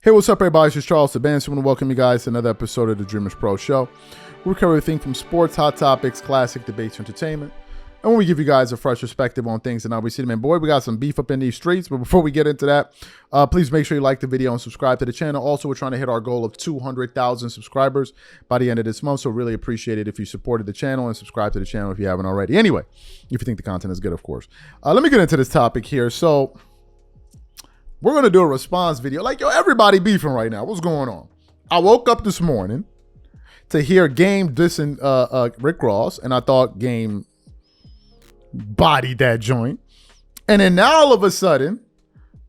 Hey, what's up, everybody? It's just Charles the Band. So I want to welcome you guys to another episode of the Dreamers Pro Show. We cover everything from sports, hot topics, classic debates, entertainment. And we give you guys a fresh perspective on things. And now we see them. And boy, we got some beef up in these streets. But before we get into that, please make sure you like the video and subscribe to the channel. Also, we're trying to hit our goal of 200,000 subscribers by the end of this month. So really appreciate it if you supported the channel and subscribe to the channel if you haven't already. Anyway, if you think the content is good, of course. Let me get into this topic here. So we're going to do a response video. Like, yo, everybody beefing right now. What's going on? I woke up this morning to hear Game dissing Rick Ross, and I thought Game bodied that joint. And then now all of a sudden,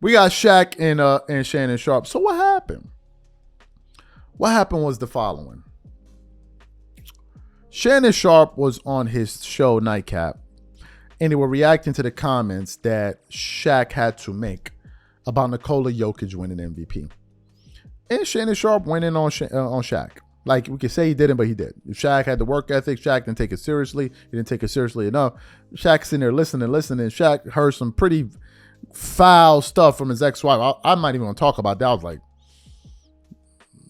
we got Shaq and Shannon Sharpe. So what happened? What happened was the following. Shannon Sharpe was on his show Nightcap, and they were reacting to the comments that Shaq had to make about Nikola Jokic winning MVP. And Shannon Sharpe went in on Shaq. Like, we could say he didn't, but he did. If Shaq had the work ethic, Shaq didn't take it seriously. He didn't take it seriously enough. Shaq's sitting there listening. Shaq heard some pretty foul stuff from his ex-wife. I'm not even going to talk about that. I was like,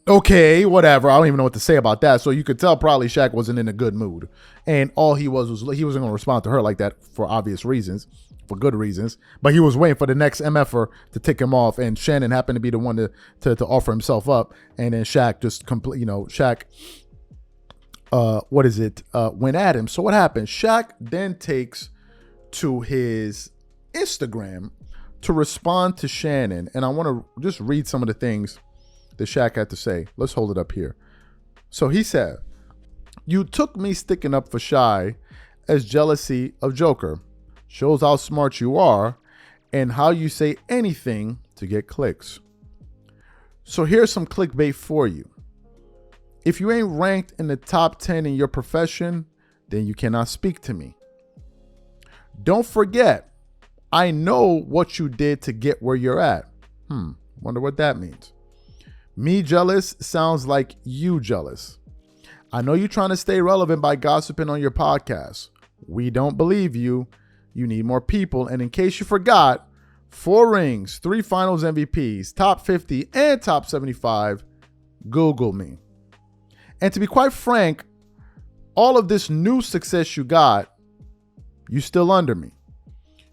okay, whatever. I don't even know what to say about that. So you could tell probably Shaq wasn't in a good mood. And all he was he wasn't going to respond to her like that for obvious reasons, for good reasons. But he was waiting for the next MFer to tick him off. And Shannon happened to be the one to offer himself up. And then Shaq just Shaq, went at him. So what happened? Shaq then takes to his Instagram to respond to Shannon. And I want to just read some of the things that Shaq had to say. Let's hold it up here. So he said, "You took me sticking up for Shy as jealousy of Joker. Shows how smart you are and how you say anything to get clicks. So here's some clickbait for you. If you ain't ranked in the top 10 in your profession, then you cannot speak to me. Don't forget, I know what you did to get where you're at. Wonder what that means. Me jealous sounds like you jealous. I know you're trying to stay relevant by gossiping on your podcast. We don't believe you. You need more people. And in case you forgot, 4 rings, 3 finals MVPs, top 50 and top 75. Google me. And to be quite frank, all of this new success you got, you still under me.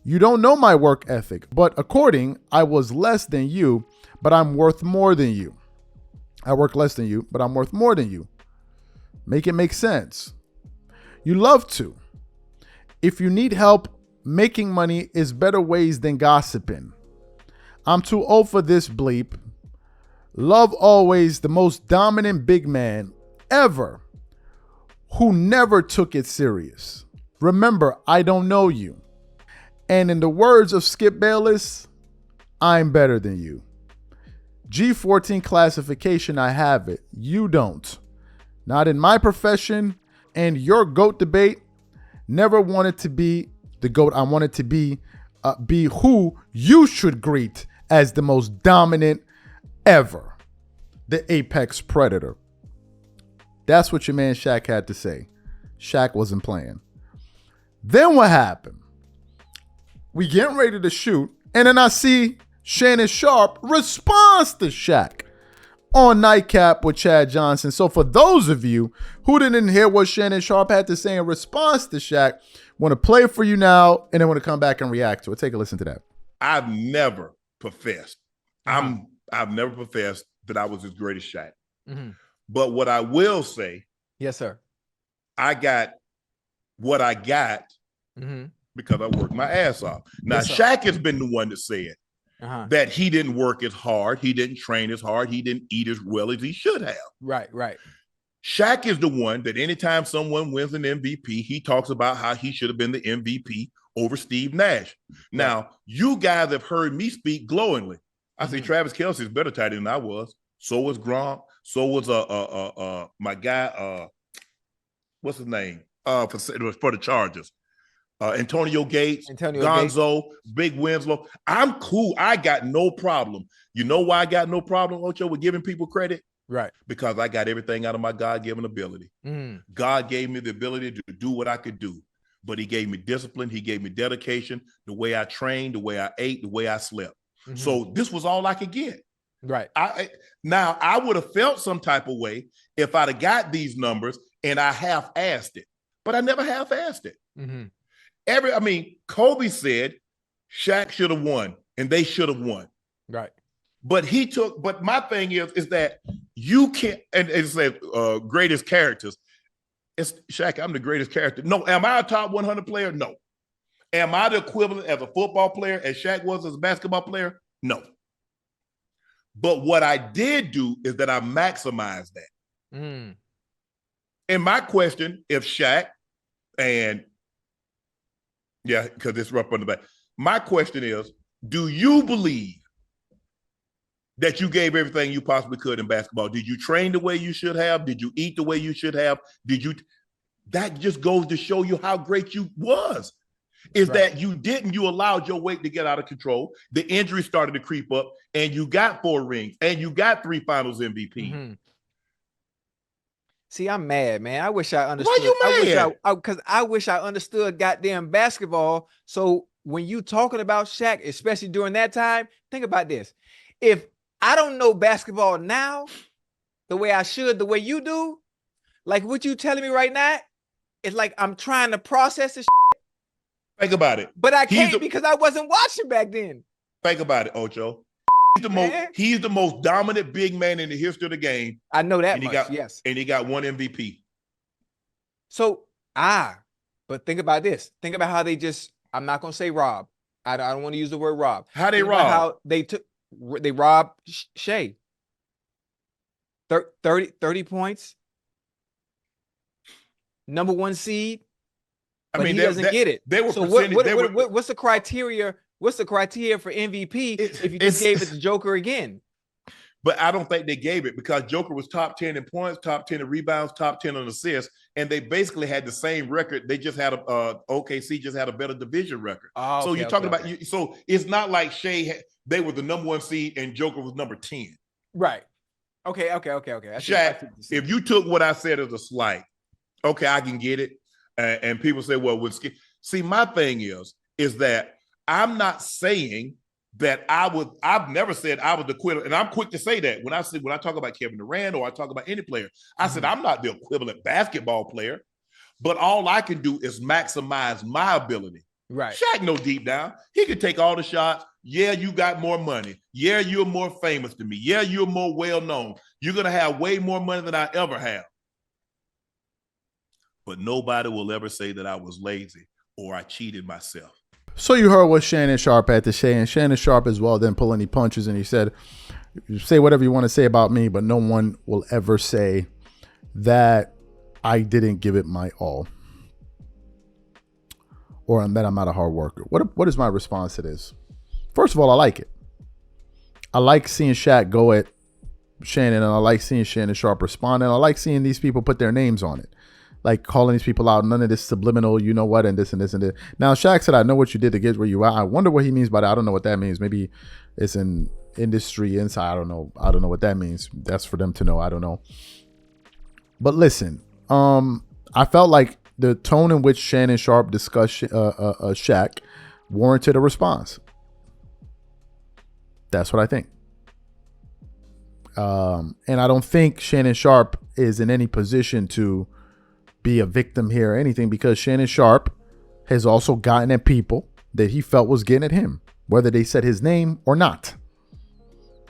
You don't know my work ethic, but according, I was less than you, but I'm worth more than you. I work less than you, but I'm worth more than you. Make it make sense. You love to. If you need help, making money is better ways than gossiping. I'm too old for this bleep. Love always the most dominant big man ever who never took it serious. Remember, I don't know you. And in the words of Skip Bayless, I'm better than you. G14 classification, I have it. You don't. Not in my profession. And your GOAT debate, never wanted to be the GOAT. I wanted to be who you should greet as the most dominant ever. The apex predator. That's what your man Shaq had to say. Shaq wasn't playing. Then what happened? We getting ready to shoot. And then I see Shannon Sharpe responds to Shaq on Nightcap with Chad Johnson. So for those of you who didn't hear what Shannon Sharpe had to say in response to Shaq, want to play it for you now and then want to come back and react to it. Take a listen to that. I've never professed. I've never professed that I was as great as Shaq. Mm-hmm. But what I will say, yes, sir, I got what I got because I worked my ass off. Now, yes, Shaq has been the one that said that he didn't work as hard, he didn't train as hard, he didn't eat as well as he should have. Right. Shaq is the one that anytime someone wins an MVP, he talks about how he should have been the MVP over Steve Nash. Now, you guys have heard me speak glowingly. I say Travis Kelce is better tight than I was. So was Gronk. So was my guy, what's his name? For the Chargers. Antonio Gates, Gonzo, Big Winslow. I'm cool. I got no problem. You know why I got no problem, Ocho, with giving people credit? Right. Because I got everything out of my God-given ability. God gave me the ability to do what I could do. But he gave me discipline. He gave me dedication, the way I trained, the way I ate, the way I slept. So this was all I could get. Right. Now I would have felt some type of way if I'd have got these numbers and I half-assed it, but I never half-assed it. Mm-hmm. Kobe said Shaq should have won and they should have won. Right. But my thing is that you can't, and it said greatest characters. It's Shaq, I'm the greatest character. No, am I a top 100 player? No. Am I the equivalent as a football player as Shaq was as a basketball player? No. But what I did do is that I maximized that. And my question, if Shaq and because it's rough on the back. My question is, do you believe that you gave everything you possibly could in basketball? Did you train the way you should have? Did you eat the way you should have? That just goes to show you how great you was. That you didn't, you allowed your weight to get out of control. The injury started to creep up and you got 4 rings and you got 3 finals MVP. Mm-hmm. See, I'm mad, man. I wish I understood. Why you mad? I wish I understood goddamn basketball. So when you talking about Shaq, especially during that time, think about this. If I don't know basketball now the way I should, the way you do, like what you telling me right now, it's like I'm trying to process this shit. Think about it. But I can't because I wasn't watching back then. Think about it, Ocho. He's the most dominant big man in the history of the game. I know that much, yes. And he got 1 MVP. So, but think about this. Think about how they I'm not going to say rob. I don't want to use the word rob. How they rob? How they robbed Shea. 30 points. Number 1 seed. But he doesn't get it. They were so what's the criteria? What's the criteria for MVP if you just gave it to Joker again? But I don't think they gave it because Joker was top 10 in points, top 10 in rebounds, top 10 in assists, and they basically had the same record. They just had OKC just had a better division record. Oh, so you're talking about so it's not like they were the number 1 seed and Joker was number 10. Right. Okay. Shaq, if you took what I said as a slight, okay, I can get it. And people say, well, see, my thing is that I'm not saying that I've never said I was the equivalent, and I'm quick to say that when I talk about Kevin Durant or I talk about any player, I said I'm not the equivalent basketball player, but all I can do is maximize my ability. Right. Shaq know deep down, he could take all the shots. Yeah, you got more money. Yeah, you're more famous than me. Yeah, you're more well-known. You're going to have way more money than I ever have. But nobody will ever say that I was lazy or I cheated myself. So you heard what Shannon Sharpe had to say, and Shannon Sharpe as well didn't pull any punches, and he said, you say whatever you want to say about me, but no one will ever say that I didn't give it my all or that I'm not a hard worker. What is my response to this? First of all, I like it. I like seeing Shaq go at Shannon, and I like seeing Shannon Sharpe respond, and I like seeing these people put their names on it. Like calling these people out, none of this subliminal, you know what, and this and this and this. Now, Shaq said, I know what you did to get where you are. I wonder what he means by that. I don't know what that means. Maybe it's an industry inside. I don't know. I don't know what that means. That's for them to know. I don't know. But listen, I felt like the tone in which Shannon Sharpe discussed Shaq warranted a response. That's what I think. And I don't think Shannon Sharpe is in any position to be a victim here or anything, because Shannon Sharpe has also gotten at people that he felt was getting at him, whether they said his name or not.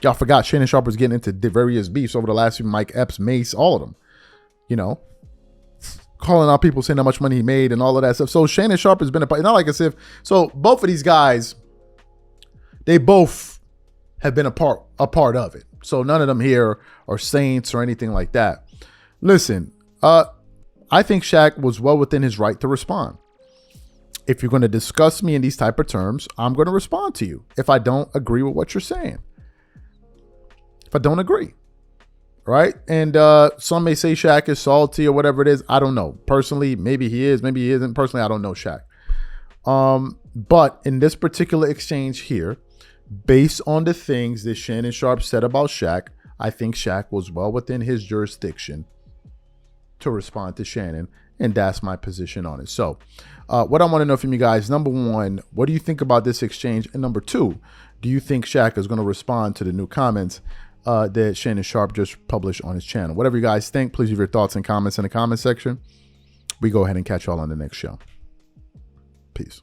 Y'all forgot Shannon Sharpe was getting into various beefs over the last few, Mike Epps, Mace, all of them, you know, calling out people, saying how much money he made and all of that stuff. So Shannon Sharpe has been not like as if, so both of these guys, they both have been a part of it. So none of them here are saints or anything like that. Listen, I think Shaq was well within his right to respond. If you're going to discuss me in these type of terms, I'm going to respond to you if I don't agree with what you're saying. If I don't agree, right? And some may say Shaq is salty or whatever it is. I don't know. Personally, maybe he is, maybe he isn't. Personally, I don't know Shaq. But in this particular exchange here, based on the things that Shannon Sharpe said about Shaq, I think Shaq was well within his jurisdiction to respond to Shannon, and that's my position on it. So what I want to know from you guys, number one, what do you think about this exchange? And number two, Do you think Shaq is going to respond to the new comments that Shannon Sharpe just published on his channel? Whatever you guys think, please leave your thoughts and comments in the comment section. We go ahead and catch y'all on the next show. Peace.